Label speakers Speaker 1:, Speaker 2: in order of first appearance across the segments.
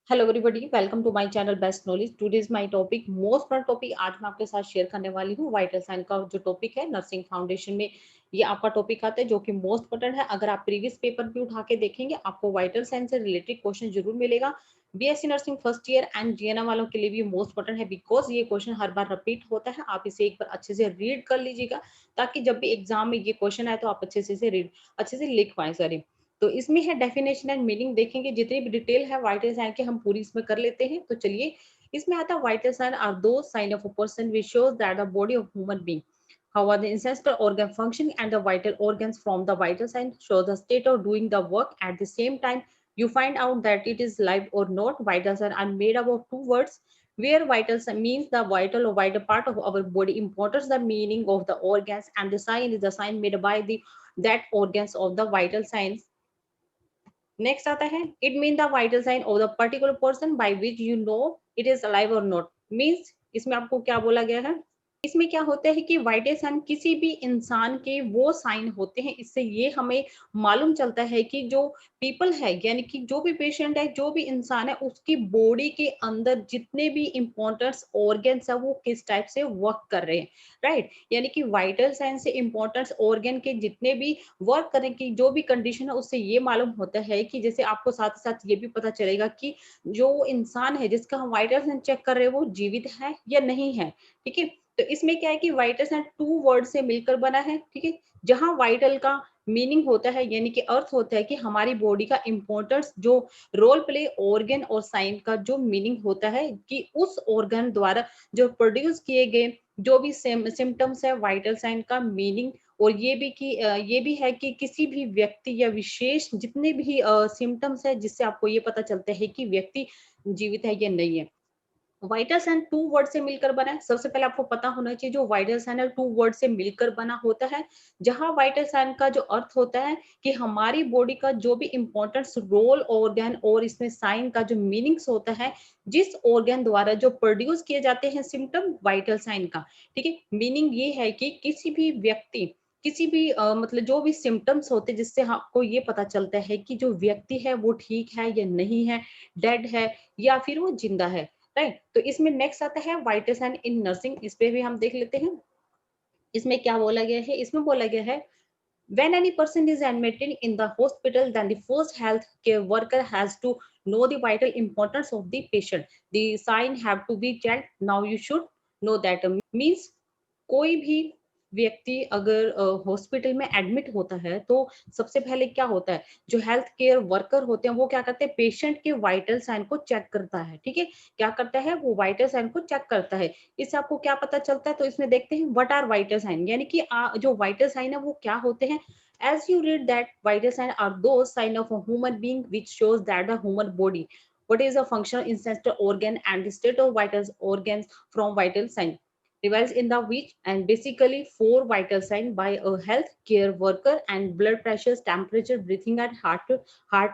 Speaker 1: Hello everybody, welcome to my channel best knowledge. Today is my topic most important topic. आज मैं आपके साथ share करने वाली हूँ वाइटल साइन का जो टॉपिक है नर्सिंग फाउंडेशन में। ये आपका टॉपिक आता है जो कि मोस्ट इम्पोर्टेंट है। अगर आप प्रीवियस पेपर भी उठा के देखेंगे आपको वाइटल साइन से रिलेटेड क्वेश्चन जरूर मिलेगा। BSc nursing first year and GNM वालों के लिए भी मोस्ट इंपॉर्टेंट है, बिकॉज ये क्वेश्चन हर बार रिपीट होता है। आप इसे एक बार अच्छे से रीड कर लीजिएगा ताकि जब भी एग्जाम में ये क्वेश्चन आए तो आप अच्छे से लिख पाए। सॉरी, तो इसमें है डेफिनेशन एंड मीनिंग देखेंगे। जितनी भी डिटेल है वाइटल साइन के हम पूरी इसमें कर लेते हैं। तो चलिए, इसमें आता है वाइटल साइन आर दो sign of a person which shows that the body of human being how are the ancestral organ functioning, and the vital organs from the vital sign show the state of doing the work. At the same time, you find out that it is live or not. Vital sign are made up of two words, where vital sign means the vital or vital part of our body, importance the meaning of the organs, and the sign is the sign made by the that organs of the vital signs. Next आता है, it mean the vital sign of the particular person by which you know it is alive और not. Means इसमें आपको क्या बोला गया है, इसमें क्या होता है कि वाइटल साइन किसी भी इंसान के वो साइन होते हैं, इससे ये हमें मालूम चलता है कि जो पीपल है यानी कि जो भी पेशेंट है, जो भी इंसान है, उसकी बॉडी के अंदर जितने भी इंपॉर्टेंट ऑर्गन्स है वो किस टाइप से वर्क कर रहे हैं। राइट, यानी कि वाइटल साइन से इंपॉर्टेंट ऑर्गन के जितने भी वर्क करने की जो भी कंडीशन है उससे ये मालूम होता है कि जैसे आपको साथ साथ ये भी पता चलेगा कि जो इंसान है जिसका हम वाइटल साइन चेक कर रहे हैं वो जीवित है या नहीं है। ठीक है, तो इसमें क्या है कि वाइटल साइन टू वर्ड से मिलकर बना है। ठीक है, जहां वाइटल का मीनिंग होता है यानी कि अर्थ होता है कि हमारी बॉडी का इंपॉर्टेंस, जो रोल प्ले ऑर्गन, और साइन का जो मीनिंग होता है कि उस ऑर्गन द्वारा जो प्रोड्यूस किए गए जो भी सिम्टम्स है वाइटल साइन का मीनिंग। और ये भी कि ये भी है कि किसी भी व्यक्ति या विशेष जितने भी सिम्टम्स है जिससे आपको ये पता चलता है कि व्यक्ति जीवित है या नहीं है। वाइटल साइन टू वर्ड से मिलकर बना है। सबसे पहले आपको पता होना चाहिए जो वाइटल साइन है टू वर्ड से मिलकर बना होता है। जहां वाइटल साइन का जो अर्थ होता है कि हमारी बॉडी का जो भी इंपॉर्टेंट रोल ऑर्गन, और इसमें साइन का जो मीनिंग्स होता है जिस ऑर्गन द्वारा जो प्रोड्यूस किए जाते हैं सिम्टम वाइटल साइन का। ठीक है, मीनिंग ये है कि किसी भी व्यक्ति, किसी भी मतलब जो भी सिम्टम्स होते जिससे आपको ये पता चलता है कि जो व्यक्ति है वो ठीक है या नहीं है, डेड है या फिर वो जिंदा है। राइट, तो इसमें नेक्स्ट आता है वाइटल साइन इन नर्सिंग। इस पे भी हम देख लेते हैं। इसमें क्या बोला गया है, इसमें बोला गया है when any person is admitted in the hospital, then the first health care worker has to know the vital importance of the patient. The sign have to be checked. Now you should know that means कोई भी व्यक्ति अगर hospital में admit होता है तो सबसे पहले क्या होता है, जो हेल्थ केयर वर्कर होते हैं वो क्या करते हैं, पेशेंट के वाइटल साइन को चेक करता है। ठीक है, क्या करता है, वो वाइटल साइन को चेक करता है। इससे आपको क्या पता चलता है, तो इसमें देखते हैं व्हाट आर वाइटल साइन, यानी कि जो वाइटल साइन है वो क्या होते हैं। as you read that vital sign are those sign of a human being which shows that the human body what is a functional ancestor organ and the state of vital organs from vital sign device in the which, and basically four vital sign by a health care worker, and blood pressure, temperature, breathing and heart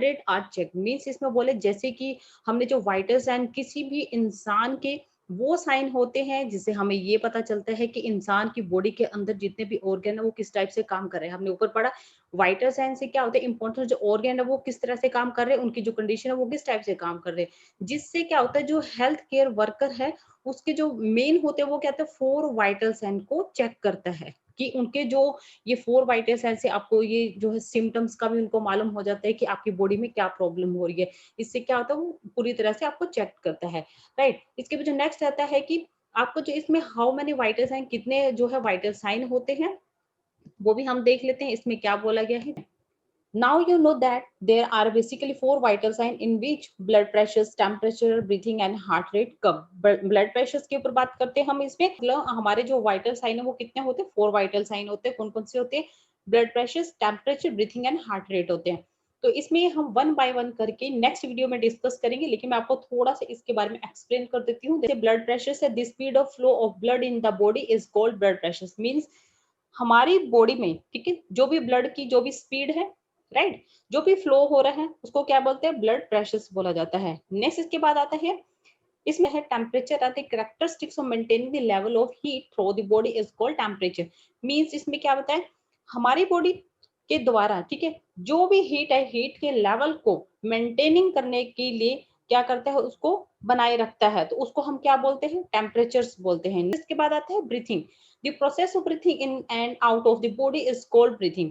Speaker 1: rate are checked। Means इसमें बोले जैसे कि हमने जो vital sign किसी भी इंसान के वो साइन होते हैं जिससे हमें ये पता चलता है कि इंसान की बॉडी के अंदर जितने भी ऑर्गन है वो किस टाइप से काम कर रहे हैं। हमने ऊपर पढ़ा वाइटल साइन से क्या होता है, इंपॉर्टेंट जो ऑर्गन है वो किस तरह से काम कर रहे हैं, उनकी जो कंडीशन है वो किस टाइप से काम कर रहे हैं। जिससे क्या होता है, जो हेल्थ केयर वर्कर है उसके जो मेन होते हैं वो क्या होता है, फोर वाइटल साइन को चेक करता है कि उनके जो ये फोर वाइटल साइन से आपको ये जो है सिम्टम्स का भी उनको मालूम हो जाता है कि आपकी बॉडी में क्या प्रॉब्लम हो रही है। इससे क्या होता है, वो पूरी तरह से आपको चेक करता है। राइट, इसके बाद जो नेक्स्ट आता है कि आपको जो इसमें हाउ मेनी वाइटल साइन, कितने जो है वाइटल साइन होते हैं वो भी हम देख लेते हैं। इसमें क्या बोला गया है, now you know that there are basically four vital signs in which blood pressure, temperature, breathing and heart rate come। Blood pressure के ऊपर बात करते हैं हम। इसमें मतलब हमारे जो वाइटल साइन है वो कितने होते हैं, फोर वाइटल साइन होते हैं। कौन कौन से होते हैं, blood pressure, temperature, breathing and heart rate होते हैं। तो इसमें हम वन बाय वन करके नेक्स्ट वीडियो में डिस्कस करेंगे, लेकिन मैं आपको थोड़ा सा इसके बारे में एक्सप्लेन कर देती हूँ। जैसे ब्लड प्रेशर से the speed of flow of blood in the body is called blood pressure. Means हमारी बॉडी में, ठीक है, जो भी ब्लड की जो भी स्पीड है, राइट, जो भी फ्लो हो रहा है उसको क्या बोलते हैं, ब्लड प्रेशर बोला जाता है। नेक्स्ट इसके बाद आता है, इसमें है टेम्परेचर आते हैं, characteristics of maintaining the level of heat through the body is called temperature. Means इसमें क्या बताएं, हमारी बॉडी के द्वारा, ठीक है, जो भी हीट है हीट के लेवल को मेंटेनिंग करने के लिए क्या करता है, उसको बनाए रखता है, तो उसको हम क्या बोलते हैं, टेम्परेचर्स बोलते हैं। इसके बाद आता है breathing. The process of breathing in and out of the body is called breathing.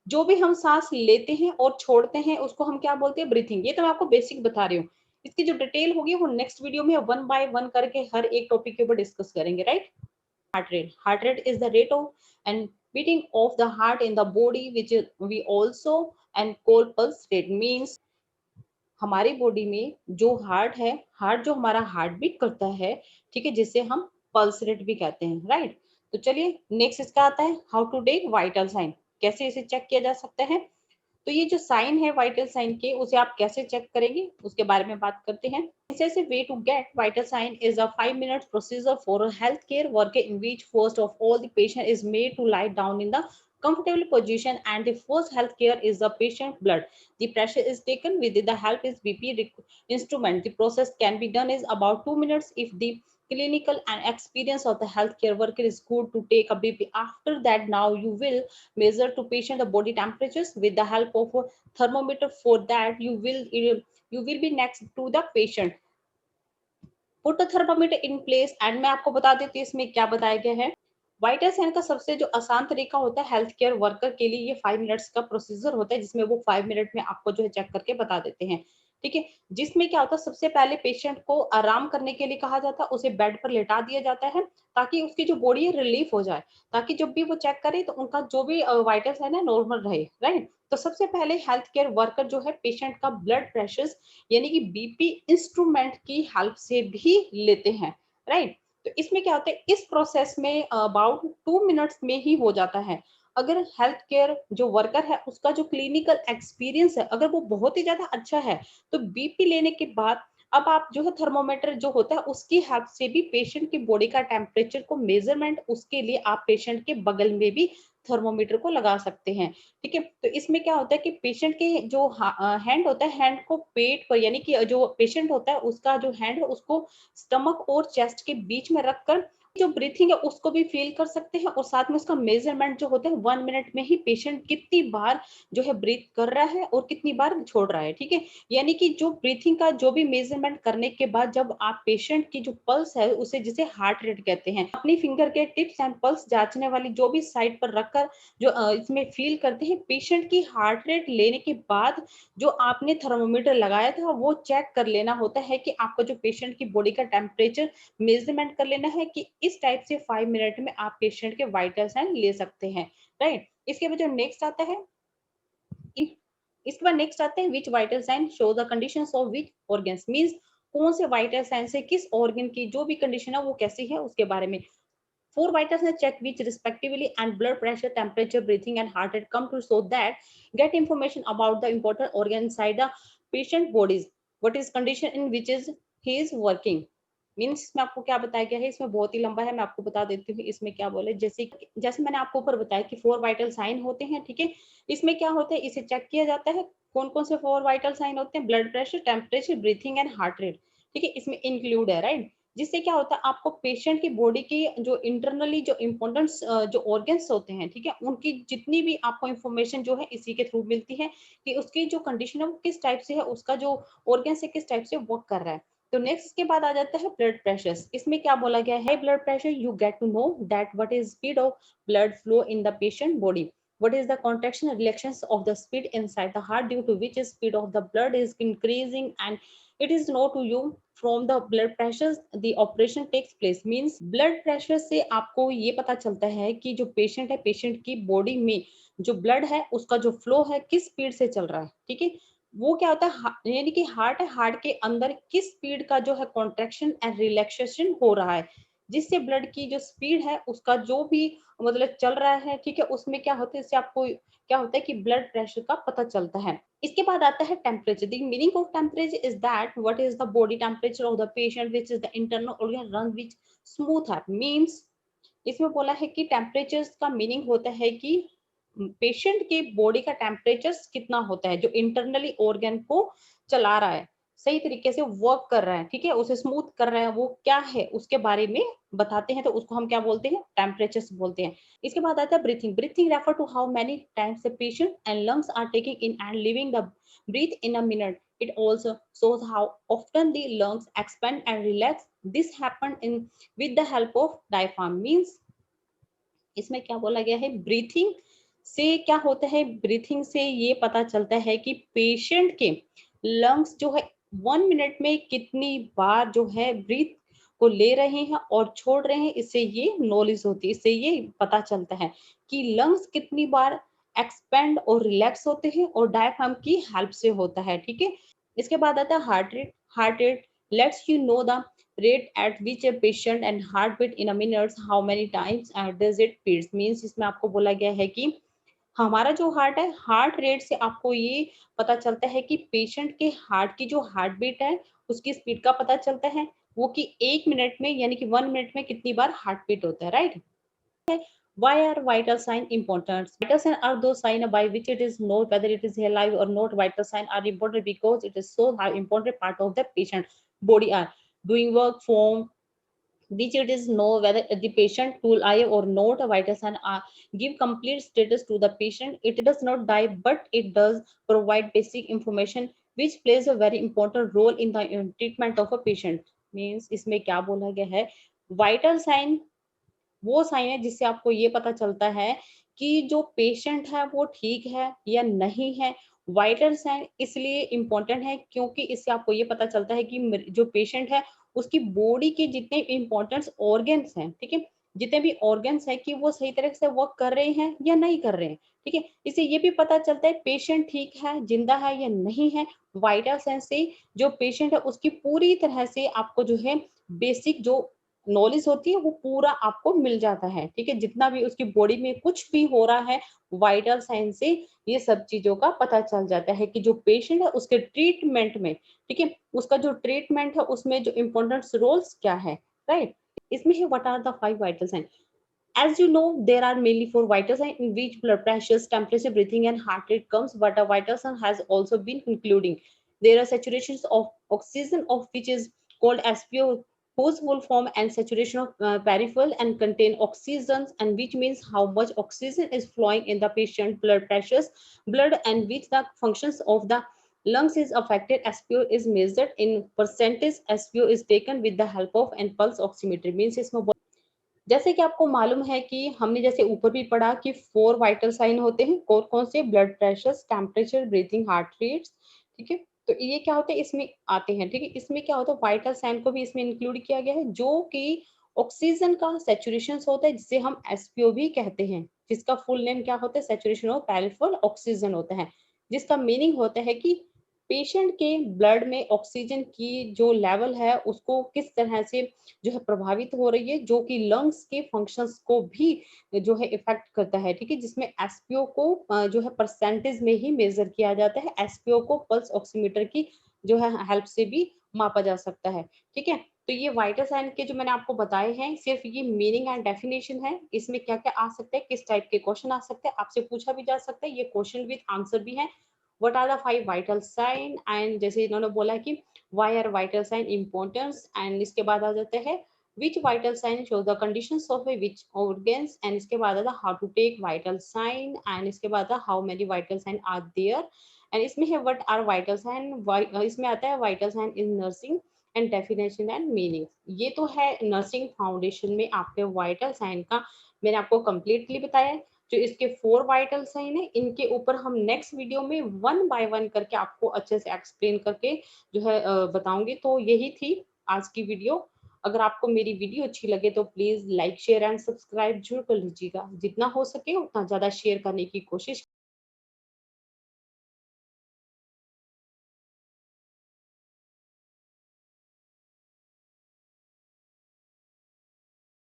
Speaker 1: जो भी हम सांस लेते हैं और छोड़ते हैं उसको हम क्या बोलते हैं, ब्रीथिंग। ये तो मैं आपको बेसिक बता रही हूँ, इसकी जो डिटेल होगी वो नेक्स्ट वीडियो में वन बाय वन करके हर एक टॉपिक के ऊपर डिस्कस करेंगे, right. Heart rate is the rate of and beating of the heart in the body, which is we also and call pulse rate, means हमारी body में जो heart है, heart जो हमारा हार्ट बीट करता है, ठीक है, जिसे हम पल्स रेट भी कहते हैं, राइट। तो चलिए नेक्स्ट इसका आता है how to take vital sign, कैसे इसे चेक किया जा सकता है। तो ये जो साइन है वाइटल साइन के, उसे आप कैसे चेक करेंगे उसके बारे में बात करते हैं। Decisive way to get vital sign is a 5 minute procedure for a healthcare worker in which first of all the patient is made to lie down in the comfortable position, and the first healthcare is the patient blood. The pressure is taken with the help is BP instrument. The process can be done is about 2 minutes if the clinical and experience of the healthcare worker is good to take a BP. After that, now you will measure to patient the body temperatures with the help of a thermometer. For that you will be next to the patient, put the thermometer in place, and मैं आपको बता देती हूँ इसमें क्या बताया गया है। वाइटल साइन का सबसे जो आसान तरीका होता है हेल्थ केयर वर्कर के लिए, ये 5 मिनट्स का प्रोसीजर होता है, जिसमें वो 5 मिनट में आपको जो है चेक करके बता देते हैं, ठीक है। जिसमें क्या होता है, सबसे पहले पेशेंट को आराम करने के लिए कहा जाता है, उसे बेड पर लेटा दिया जाता है ताकि उसकी जो बॉडी है रिलीफ हो जाए, ताकि जब भी वो चेक करे तो उनका जो भी वाइटल साइन है नॉर्मल रहे, राइट। तो सबसे पहले हेल्थ केयर वर्कर जो है पेशेंट का ब्लड प्रेशर यानी कि बीपी इंस्ट्रूमेंट की हेल्प से भी लेते हैं, राइट। तो इसमें क्या होता है, इस प्रोसेस में अबाउट 2 मिनट्स में ही हो जाता है। अगर हेल्थ केयर जो वर्कर है उसका जो क्लिनिकल एक्सपीरियंस है अगर वो बहुत ही ज्यादा अच्छा है, तो बीपी लेने के बाद अब आप जो है थर्मोमीटर जो होता है उसकी हेल्प से भी पेशेंट की बॉडी का टेम्परेचर को मेजरमेंट, उसके लिए आप पेशेंट के बगल में भी थर्मोमीटर को लगा सकते हैं, ठीक है। तो इसमें क्या होता है कि पेशेंट के जो हैंड होता है, हैंड को पेट पर यानी कि जो पेशेंट होता है उसका जो हैंड है उसको स्टमक और चेस्ट के बीच में रखकर जो ब्रीथिंग है उसको भी फील कर सकते हैं, और साथ में उसका मेजरमेंट जो होता है 1 मिनट में ही पेशेंट कितनी बार जो है ब्रीथ कर रहा है और कितनी बार छोड़ रहा है, ठीक है। यानी कि जो ब्रीथिंग का जो भी मेजरमेंट करने के बाद जब आप पेशेंट की जो पल्स है उसे जिसे हार्ट रेट कहते हैं, अपनी फिंगर के टिप्स एंड पल्स जांचने वाली जो भी साइड पर रखकर जो इसमें फील करते हैं, पेशेंट की हार्ट रेट लेने के बाद जो आपने थर्मोमीटर लगाया था वो चेक कर लेना होता है कि आपका जो पेशेंट की बॉडी का टेम्परेचर मेजरमेंट कर लेना है कि इस टाइप से 5 मिनट में आप पेशेंट के वाइटल साइन ले सकते हैं, राइट। इसके बाद जो नेक्स्ट आता है, इसके बाद नेक्स्ट आते हैं which vital sign show the conditions of which organs, means कौन से वाइटल साइन से किस ऑर्गन की जो भी कंडीशन है वो कैसी है उसके बारे में। Four vitals are checked which respectively and blood pressure, temperature, breathing and heart rate come to so that get information about the important organ inside the patient bodies. What is condition in which is he is working? Means इसमें आपको क्या बताया गया है, इसमें बहुत ही लंबा है, मैं आपको बता देती हूँ इसमें क्या बोले। जैसे जैसे मैंने आपको ऊपर बताया कि 4 वाइटल साइन होते हैं, ठीक है। इसमें क्या होता है, इसे चेक किया जाता है कौन कौन से 4 वाइटल साइन होते हैं, blood pressure, temperature, breathing and heart rate, ठीक है, इसमें इंक्लूड है, राइट। जिससे क्या होता है आपको पेशेंट की बॉडी की जो इंटरनली जो इम्पोर्टेंट्स जो ऑर्गन्स होते हैं, ठीक है, उनकी जितनी भी आपको इंफॉर्मेशन जो है इसी के थ्रू मिलती है कि उसकी जो कंडीशन है वो किस टाइप से है, उसका जो ऑर्गन से किस टाइप से वर्क कर रहा है। तो नेक्स्ट के बाद आ जाता है ब्लड प्रेशर। इसमें क्या बोला गया है, blood pressure you get to know that what is speed of blood flow in the patient body, what is the contraction and relaxation of the speed inside the heart due to which speed of the blood is increasing and it is known to you from the blood pressure the operation takes place, means blood pressure से आपको ये पता चलता है कि जो patient है, patient की बॉडी में जो ब्लड है उसका जो फ्लो है किस स्पीड से चल रहा है, ठीक है। वो क्या होता है यानी कि हार्ट है, हार्ट के अंदर किस स्पीड का जो है कॉन्ट्रैक्शन एंड रिलैक्सेशन हो रहा है, जिससे ब्लड की जो स्पीड है उसका जो भी मतलब चल रहा है, ठीक है, उसमें क्या होता है, इससे आपको क्या होता है कि ब्लड प्रेशर का पता चलता है। इसके बाद आता है temperature. The meaning of temperature is that what is the body temperature of the patient which is the internal organ run which smooth है, मींस इसमें बोला है कि टेम्परेचर का मीनिंग होता है कि पेशेंट के बॉडी का टेम्परेचर कितना होता है जो इंटरनली ऑर्गन को चला रहा है, सही तरीके से वर्क कर रहा है, ठीक है, उसे स्मूथ कर रहा है, वो क्या है उसके बारे में बताते हैं, तो उसको हम क्या बोलते हैं, टेम्परेचर बोलते हैं। इसके बाद आता है breathing. Breathing refer to how many times the patient and lungs are taking in and leaving the breath in a minute, It also shows how often the lungs expand and relax. This happen in with the help of diaphragm. Means इसमें क्या बोला गया है, breathing से क्या होता है, breathing से ये पता चलता है कि पेशेंट के लंग्स जो है 1 मिनट में कितनी बार जो है ब्रीथ को ले रहे हैं और छोड़ रहे हैं। इससे ये नॉलेज होती है, इससे ये पता चलता है कि लंग्स कितनी बार एक्सपेंड और रिलैक्स होते हैं और डायफ्राम की हेल्प से होता है। ठीक है, इसके बाद आता है heart rate. Heart rate let's you know the rate at which a patient and heartbeat in a minute, how many times does it beats। Means इसमें आपको बोला गया है कि हमारा जो हार्ट है, हार्ट रेट से आपको ये पता चलता है कि पेशेंट के हार्ट की जो हार्ट बीट है उसकी स्पीड का पता चलता है, वो कि 1 मिनट में यानी कि 1 मिनट में कितनी बार हार्ट बीट होता है, right. Why are vital sign important? Vital sign are those signs by which it is known whether it is alive or not. Vital sign are important because it is so how important part of the patient body are doing work, form, which it is know whether the patient will alive or not. A vital sign give complete status to the patient. It does not die, but it does provide basic information which plays a very important role in the treatment of a patient. Means इसमें क्या बोला गया है, vital sign वो sign है जिससे आपको ये पता चलता है कि जो पेशेंट है वो ठीक है या नहीं है। वाइटल साइन इसलिए इम्पोर्टेंट है क्योंकि इससे आपको ये पता चलता है कि जो पेशेंट है उसकी बॉडी के जितने इम्पोर्टेंट ऑर्गन्स हैं, ठीक है, जितने भी ऑर्गन्स हैं कि वो सही तरह से वर्क कर रहे हैं या नहीं कर रहे हैं। ठीक है, इससे ये भी पता चलता है पेशेंट ठीक है, जिंदा है या नहीं है। वाइटल साइन से जो पेशेंट है उसकी पूरी तरह से आपको जो है बेसिक जो नॉलेज होती है वो पूरा आपको मिल जाता है। ठीक है, जितना भी उसकी बॉडी में कुछ भी हो रहा है वाइटल साइन से ये सब चीजों का पता चल जाता है कि जो पेशेंट है उसके ट्रीटमेंट में, ठीक है, उसका जो ट्रीटमेंट है उसमें जो इम्पोर्टेंट रोल्स क्या है, राइट। इसमें है what are the 5 vital sign. As you know, there are mainly 4 vital signs in which blood pressure, temperature, breathing, and heart rate comes. But a vital sign has also been including. There are saturations of oxygen, of which is called SPO, whose full form and saturation of peripheral and contain oxygens, and which means how much oxygen is flowing in the patient blood pressures, blood, and which the functions of the lungs is affected. SPO is measured in percentage. SPO is taken with the help of and pulse oximeter. Means इसमें जैसे कि आपको मालूम है कि हमने जैसे ऊपर भी पढ़ा कि 4 वाइटल साइन होते हैं, कौन कौन से, blood pressure, temperature, breathing, heart rates. ठीक है, तो ये क्या होते हैं इसमें आते हैं। ठीक है, इसमें क्या होता है वाइटल साइन को भी इसमें इंक्लूड किया गया है जो कि ऑक्सीजन का सेचुरेशन होता है जिसे हम एसपीओ भी कहते हैं, जिसका फुल नेम क्या होता है, सेचुरेशन ऑफ पेरिफेरल ऑक्सीजन होता है, जिसका मीनिंग होता है कि पेशेंट के ब्लड में ऑक्सीजन की जो लेवल है उसको किस तरह से जो है प्रभावित हो रही है, जो कि लंग्स के फंक्शंस को भी जो है इफेक्ट करता है। ठीक है, जिसमें एसपीओ को जो है परसेंटेज में ही मेजर किया जाता है। एसपीओ को पल्स ऑक्सीमीटर की जो है हेल्प से भी मापा जा सकता है। ठीक है, तो ये वाइटल साइन के जो मैंने आपको बताए हैं सिर्फ ये मीनिंग एंड डेफिनेशन है। इसमें क्या क्या आ सकता है, किस टाइप के क्वेश्चन आ सकते हैं, आपसे पूछा भी जा सकता है, ये क्वेश्चन विद आंसर भी है। What are the 5 vital sign, and जैसे इन्होंने बोला कि why are vital sign importance, एंड इसके बाद आ जाते हैं which vital sign shows the conditions of a which organs, and इसके बाद आता how to take vital sign, and इसके बाद आता how many vital sign are there, and इसमें है what are vital sign, इसमें आता है vital sign in nursing and definition and meaning। ये तो है नर्सिंग फाउंडेशन में आपके वाइटल साइन का मैंने आपको कंप्लीटली बताया है। जो इसके 4 वाइटल साइन है इनके ऊपर हम नेक्स्ट वीडियो में 1 बाय 1 करके आपको अच्छे से एक्सप्लेन करके जो है बताऊंगी। तो यही थी आज की वीडियो। अगर आपको मेरी वीडियो अच्छी लगे तो please like share and subscribe जरूर कर लीजिएगा। जितना हो सके उतना ज्यादा शेयर करने की कोशिश